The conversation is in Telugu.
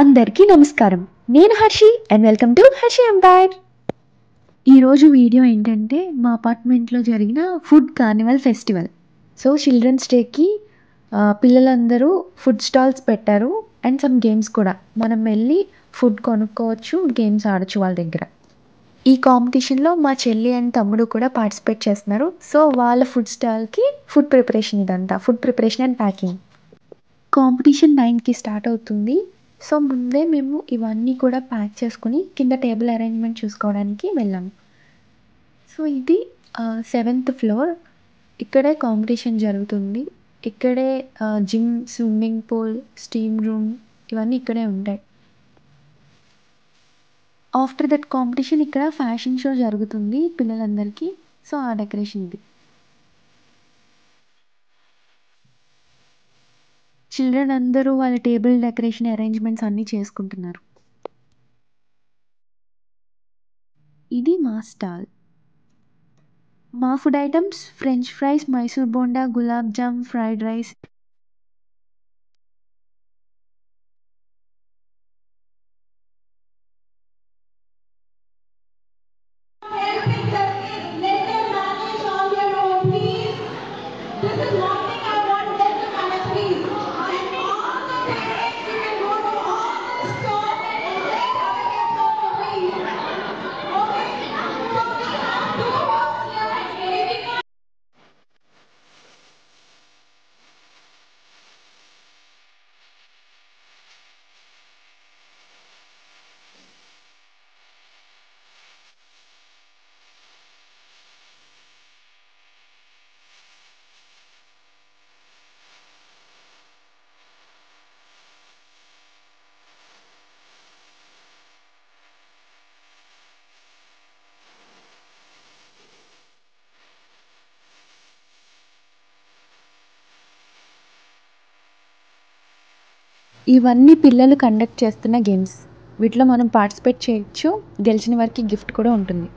అందరికీ నమస్కారం. నేను Harshi and welcome to Harshi empire. ఈరోజు వీడియో ఏంటంటే మా అపార్ట్మెంట్లో జరిగిన food carnival festival. So childrens డేకి పిల్లలందరూ ఫుడ్ స్టాల్స్ పెట్టారు అండ్ సమ్ గేమ్స్ కూడా. మనం వెళ్ళి ఫుడ్ కొనుక్కోవచ్చు, గేమ్స్ ఆడచ్చు వాళ్ళ దగ్గర. ఈ కాంపిటీషన్లో మా చెల్లి అండ్ తమ్ముడు కూడా పార్టిసిపేట్ చేస్తున్నారు. సో వాళ్ళ ఫుడ్ స్టాల్కి ఫుడ్ ప్రిపరేషన్ ఇదంతా, food preparation and packing. Competition 9కి స్టార్ట్ అవుతుంది. సో ముందే మేము ఇవన్నీ కూడా ప్యాక్ చేసుకుని కింద టేబుల్ అరేంజ్మెంట్ చూసుకోవడానికి వెళ్ళాము. సో ఇది 7th ఫ్లోర్. ఇక్కడే కాంపిటీషన్ జరుగుతుంది. ఇక్కడే gym, swimming pool, steam room ఇవన్నీ ఇక్కడే ఉంటాయి. ఆఫ్టర్ దట్ కాంపిటీషన్ ఇక్కడ ఫ్యాషన్ షో జరుగుతుంది పిల్లలందరికీ. సో ఆ డెకరేషన్ ఇది. చిల్డ్రన్ అందరూ వాళ్ళ టేబుల్ డెకరేషన్ అరేంజ్మెంట్స్ అన్నీ చేసుకుంటున్నారు. ఇది మా స్టాల్. మా food items French fries, Mysore bonda, gulab jam, fried rice. ఇవన్నీ పిల్లలు కండక్ట్ చేస్తున్న గేమ్స్. వీటిలో మనం పార్టిసిపేట్ చేయొచ్చు. గెలిచిన వారికి గిఫ్ట్ కూడా ఉంటుంది.